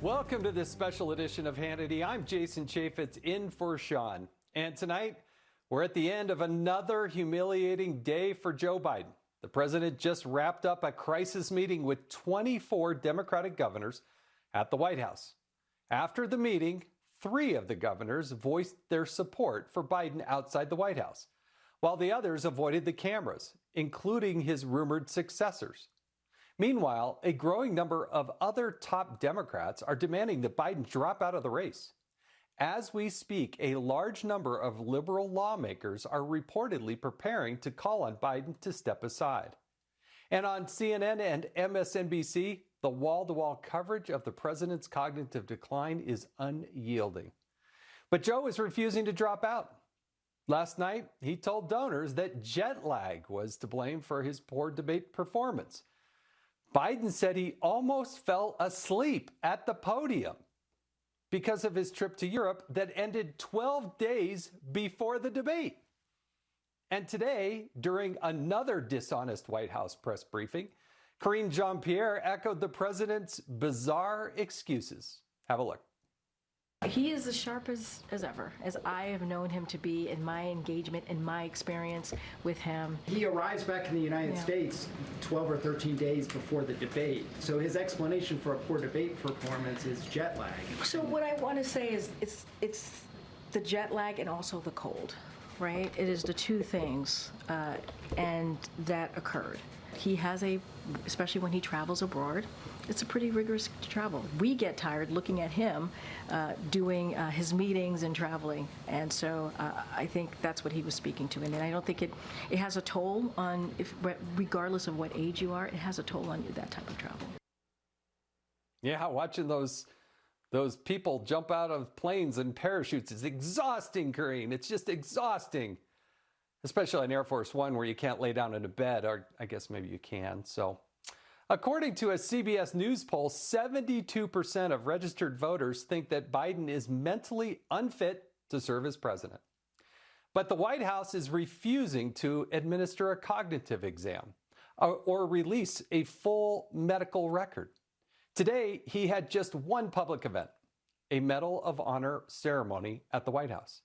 Welcome to this special edition of Hannity. I'm Jason Chaffetz in for Sean. And tonight, we're at the end of another humiliating day for Joe Biden. The president just wrapped up a crisis meeting with 24 Democratic governors at the White House. After the meeting, 3 of the governors voiced their support for Biden outside the White House, while the others avoided the cameras, including his rumored successors. Meanwhile, a growing number of other top Democrats are demanding that Biden drop out of the race. As we speak, a large number of liberal lawmakers are reportedly preparing to call on Biden to step aside. And on CNN and MSNBC, the wall-to-wall coverage of the president's cognitive decline is unyielding. But Joe is refusing to drop out. Last night, he told donors that jet lag was to blame for his poor debate performance. Biden said he almost fell asleep at the podium because of his trip to Europe that ended 12 days before the debate. And today, during another dishonest White House press briefing, Karine Jean-Pierre echoed the president's bizarre excuses. Have a look. He is as sharp as ever, as I have known him to be in my engagement and my experience with him. He arrives back in the United States 12 or 13 days before the debate. So his explanation for a poor debate performance is jet lag. So what I want to say is it's the jet lag and also the cold, right? It is the two things, and that occurred. He has especially when he travels abroad, it's a pretty rigorous travel. We get tired looking at him doing his meetings and traveling. And so I think that's what he was speaking to. And I don't think it has a toll on, regardless of what age you are, it has a toll on you, that type of travel. Yeah, watching those people jump out of planes and parachutes is exhausting, Karine. It's just exhausting. Especially on Air Force One, where you can't lay down in a bed, or I guess maybe you can. So, according to a CBS News poll, 72% of registered voters think that Biden is mentally unfit to serve as president. But the White House is refusing to administer a cognitive exam or release a full medical record. Today, he had just one public event, a Medal of Honor ceremony at the White House.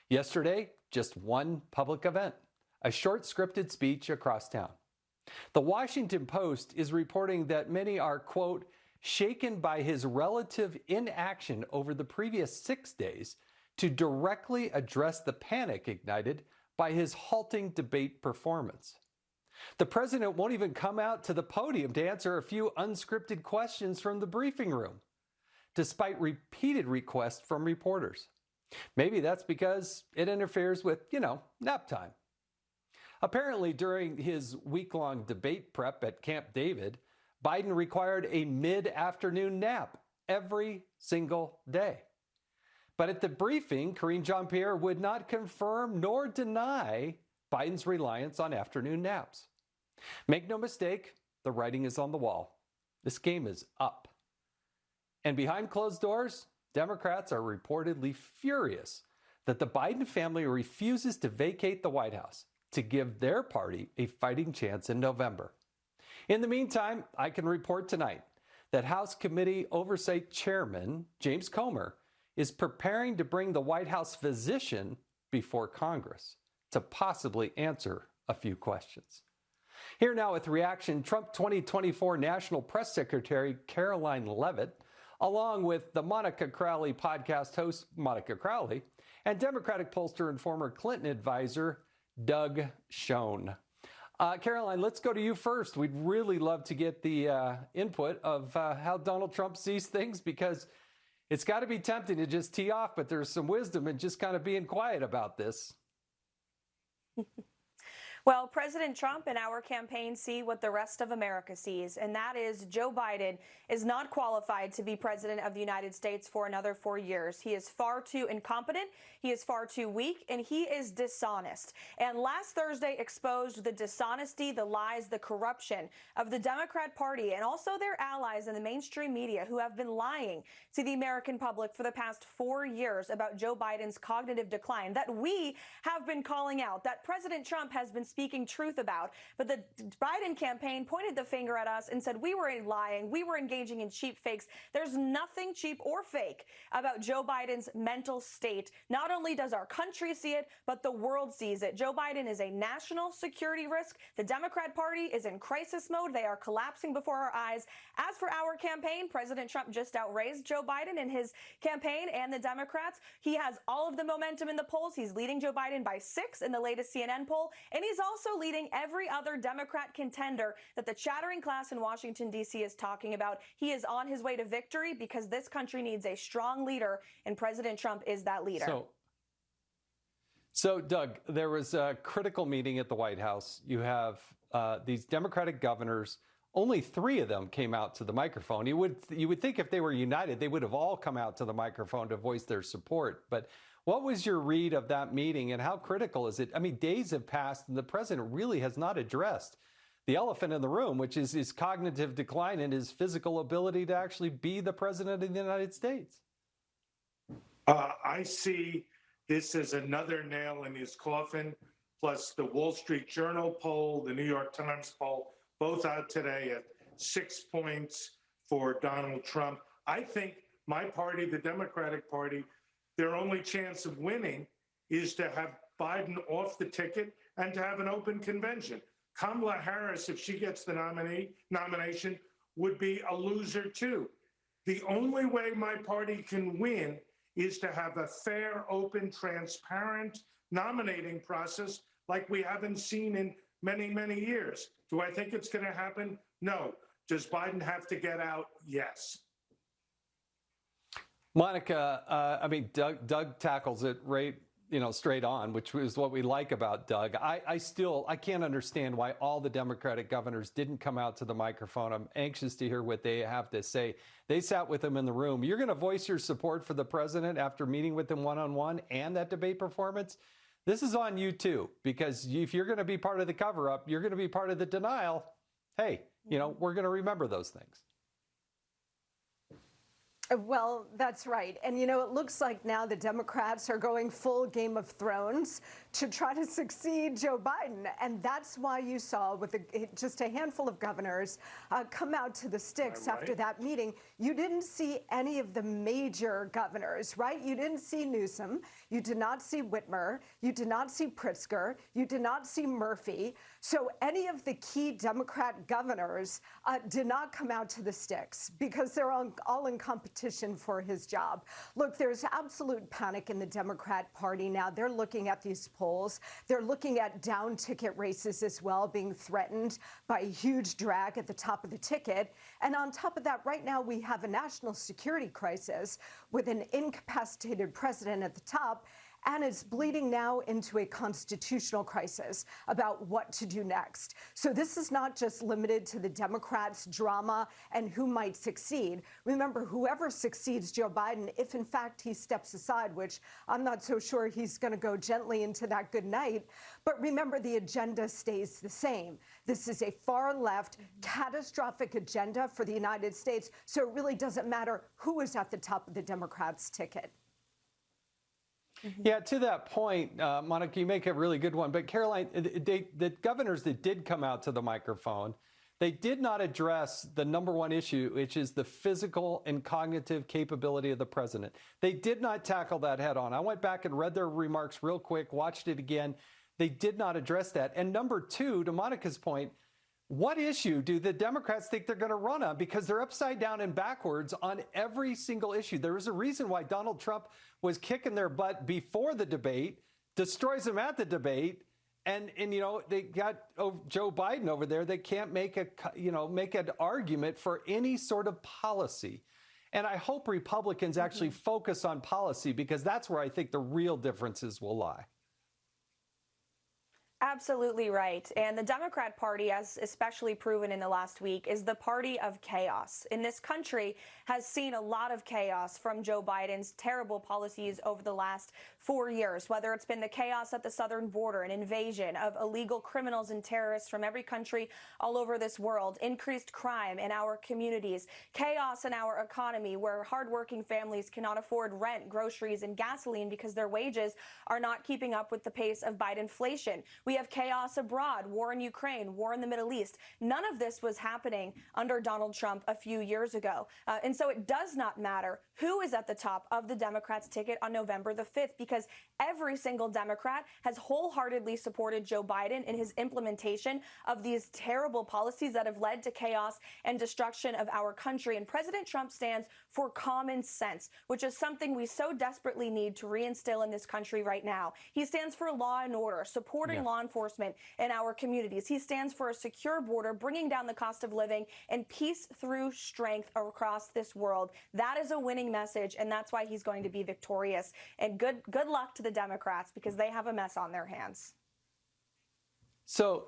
Yesterday, just one public event, a short scripted speech across town. The Washington Post is reporting that many are, quote, shaken by his relative inaction over the previous 6 days to directly address the panic ignited by his halting debate performance. The president won't even come out to the podium to answer a few unscripted questions from the briefing room, despite repeated requests from reporters. Maybe that's because it interferes with, nap time. Apparently, during his week-long debate prep at Camp David, Biden required a mid-afternoon nap every single day. But at the briefing, Karine Jean-Pierre would not confirm nor deny Biden's reliance on afternoon naps. Make no mistake, the writing is on the wall. This game is up. And behind closed doors, Democrats are reportedly furious that the Biden family refuses to vacate the White House to give their party a fighting chance in November. In the meantime, I can report tonight that House Committee Oversight Chairman James Comer is preparing to bring the White House physician before Congress to possibly answer a few questions. Here now with reaction, Trump 2024 National Press Secretary Caroline Leavitt, along with the Monica Crowley podcast host, Monica Crowley, and Democratic pollster and former Clinton advisor, Doug Schoen. Caroline, let's go to you first. We'd really love to get the input of how Donald Trump sees things, because it's got to be tempting to just tee off, but there's some wisdom in just kind of being quiet about this. Well, President Trump and our campaign see what the rest of America sees, and that is Joe Biden is not qualified to be president of the United States for another 4 years. He is far too incompetent, he is far too weak, and he is dishonest. And last Thursday exposed the dishonesty, the lies, the corruption of the Democrat Party and also their allies in the mainstream media who have been lying to the American public for the past 4 years about Joe Biden's cognitive decline that we have been calling out, that President Trump has been speaking truth about. But the Biden campaign pointed the finger at us and said we were lying, we were engaging in cheap fakes. There's nothing cheap or fake about Joe Biden's mental state. Not only does our country see it, but the world sees it. Joe Biden is a national security risk. The Democrat Party is in crisis mode. They are collapsing before our eyes. As for our campaign, President Trump just outraised Joe Biden in his campaign and the Democrats. He has all of the momentum in the polls. He's leading Joe Biden by 6 in the latest CNN poll, and he's also leading every other Democrat contender that the chattering class in Washington, D.C. is talking about. He is on his way to victory because this country needs a strong leader, and President Trump is that leader. So Doug, there was a critical meeting at the White House. You have these Democratic governors. Only 3 of them came out to the microphone. You would think if they were united, they would have all come out to the microphone to voice their support. But what was your read of that meeting, and how critical is it? I mean, days have passed, and the president really has not addressed the elephant in the room, which is his cognitive decline and his physical ability to actually be the president of the United States. I see this as another nail in his coffin, plus the Wall Street Journal poll, the New York Times poll, both out today at 6 points for Donald Trump. I think my party, the Democratic Party, their only chance of winning is to have Biden off the ticket and to have an open convention. Kamala Harris, if she gets the nomination, would be a loser too. The only way my party can win is to have a fair, open, transparent nominating process like we haven't seen in many, many years. Do I think it's going to happen? No. Does Biden have to get out? Yes. Monica, I mean, Doug tackles it right, straight on, which is what we like about Doug. I can't understand why all the Democratic governors didn't come out to the microphone. I'm anxious to hear what they have to say. They sat with him in the room. You're going to voice your support for the president after meeting with him one-on-one and that debate performance? This is on you too, because if you're going to be part of the cover-up, you're going to be part of the denial. Hey, we're going to remember those things. Well, that's right. And, it looks like now the Democrats are going full Game of Thrones to try to succeed Joe Biden. And that's why you saw with just a handful of governors come out to the sticks after that meeting. You didn't see any of the major governors, right? You didn't see Newsom. You did not see Whitmer. You did not see Pritzker. You did not see Murphy. So any of the key Democrat governors did not come out to the sticks because they're all in competition for his job. Look, there's absolute panic in the Democrat Party now. They're looking at these polls. They're looking at down ticket races as well, being threatened by a huge drag at the top of the ticket. And on top of that, right now we have a national security crisis with an incapacitated president at the top. And it's bleeding now into a constitutional crisis about what to do next. So this is not just limited to the Democrats' drama and who might succeed. Remember, whoever succeeds Joe Biden, if in fact he steps aside, which I'm not so sure he's going to go gently into that good night, but remember the agenda stays the same. This is a far-left, catastrophic agenda for the United States, so it really doesn't matter who is at the top of the Democrats' ticket. Yeah, to that point, Monica, you make a really good one. But Caroline, the governors that did come out to the microphone, they did not address the number one issue, which is the physical and cognitive capability of the president. They did not tackle that head on. I went back and read their remarks real quick, watched it again. They did not address that. And number two, to Monica's point, what issue do the Democrats think they're going to run on? Because they're upside down and backwards on every single issue. There is a reason why Donald Trump was kicking their butt before the debate, destroys them at the debate, and they got Joe Biden over there. They can't make an argument for any sort of policy. And I hope Republicans actually focus on policy, because that's where I think the real differences will lie. Absolutely right. And the Democrat Party, as especially proven in the last week, is the party of chaos. In this country has seen a lot of chaos from Joe Biden's terrible policies over the last 4 years, whether it's been the chaos at the southern border, an invasion of illegal criminals and terrorists from every country all over this world, increased crime in our communities, chaos in our economy where hardworking families cannot afford rent, groceries, and gasoline because their wages are not keeping up with the pace of Biden inflation. We have chaos abroad, war in Ukraine, war in the Middle East. None of this was happening under Donald Trump a few years ago. And so it does not matter who is at the top of the Democrats' ticket on November the 5th, because every single Democrat has wholeheartedly supported Joe Biden in his implementation of these terrible policies that have led to chaos and destruction of our country. And President Trump stands for common sense, which is something we so desperately need to reinstill in this country right now. He stands for law and order, supporting law enforcement in our communities. He stands for a secure border, bringing down the cost of living, and peace through strength across this world. That is a winning message, and that's why he's going to be victorious. And good luck to the Democrats, because they have a mess on their hands. So,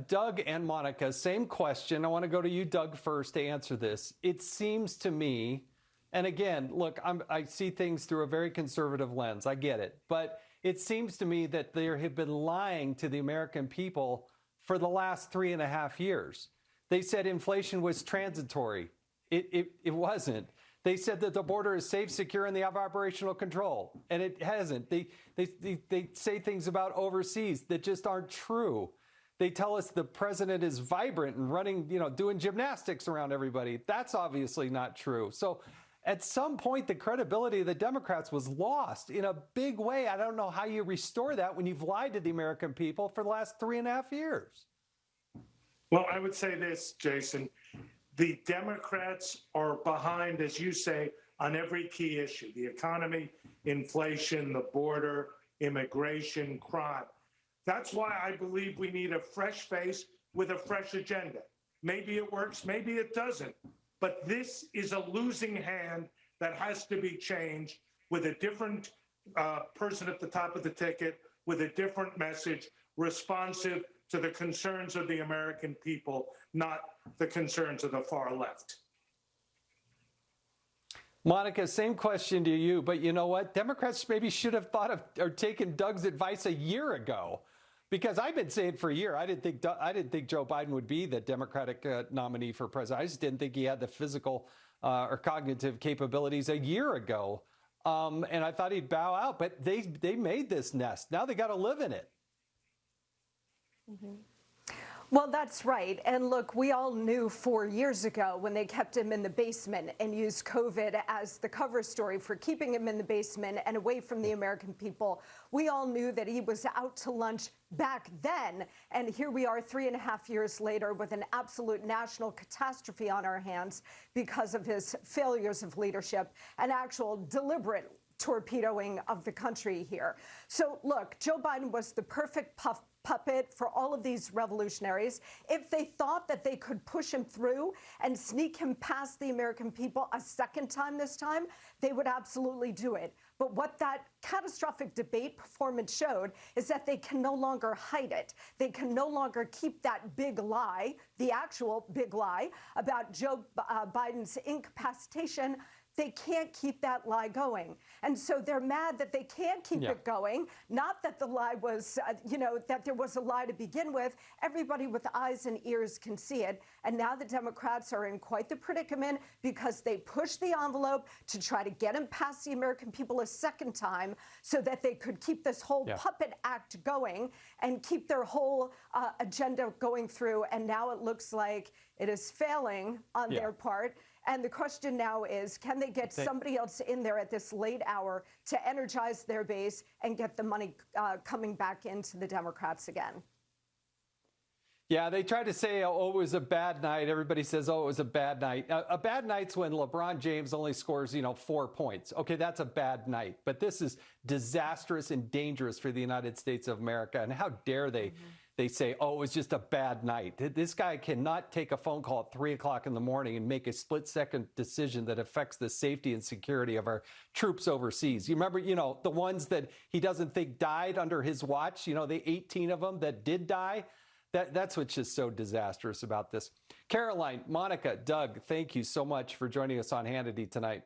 Doug and Monica, same question. I want to go to you, Doug, first to answer this. It seems to me, and again, look, I see things through a very conservative lens. I get it. But it seems to me that they have been lying to the American people for the last 3.5 years. They said inflation was transitory. It wasn't. They said that the border is safe, secure, and they have operational control, and it hasn't. They say things about overseas that just aren't true. They tell us the president is vibrant and running, doing gymnastics around everybody. That's obviously not true. So at some point, the credibility of the Democrats was lost in a big way. I don't know how you restore that when you've lied to the American people for the last 3.5 years. Well, I would say this, Jason. The Democrats are behind, as you say, on every key issue: the economy, inflation, the border, immigration, crime. That's why I believe we need a fresh face with a fresh agenda. Maybe it works, maybe it doesn't. But this is a losing hand that has to be changed with a different person at the top of the ticket, with a different message, responsive to the concerns of the American people, not the concerns of the far left. Monica, same question to you, but you know what? Democrats maybe should have thought of or taken Doug's advice a year ago, because I've been saying for a year I didn't think Joe Biden would be the Democratic nominee for president. I just didn't think he had the physical or cognitive capabilities a year ago, and I thought he'd bow out. But they made this nest. Now they got to live in it. Mm-hmm. Well, that's right. And look, we all knew 4 years ago when they kept him in the basement and used COVID as the cover story for keeping him in the basement and away from the American people. We all knew that he was out to lunch back then. And here we are 3.5 years later with an absolute national catastrophe on our hands because of his failures of leadership and actual deliberate torpedoing of the country here. So look, Joe Biden was the perfect puppet for all of these revolutionaries. If they thought that they could push him through and sneak him past the American people a second time this time, they would absolutely do it. But what that catastrophic debate performance showed is that they can no longer hide it. They can no longer keep that big lie, the actual big lie, about Joe Biden's incapacitation. They can't keep that lie going. And so they're mad that they can't keep it going. Not that the lie was, that there was a lie to begin with. Everybody with eyes and ears can see it. And now the Democrats are in quite the predicament because they pushed the envelope to try to get him past the American people a second time so that they could keep this whole puppet act going and keep their whole agenda going through. And now it looks like it is failing on their part. And the question now is, can they get somebody else in there at this late hour to energize their base and get the money coming back into the Democrats again? Yeah, they tried to say, oh, it was a bad night. Everybody says, oh, it was a bad night. A bad night's when LeBron James only scores, 4 points. Okay, that's a bad night. But this is disastrous and dangerous for the United States of America. And how dare they? They say, oh, it was just a bad night. This guy cannot take a phone call at 3 o'clock in the morning and make a split-second decision that affects the safety and security of our troops overseas. You remember, the ones that he doesn't think died under his watch, the 18 of them that did die? That's what's just so disastrous about this. Caroline, Monica, Doug, thank you so much for joining us on Hannity tonight.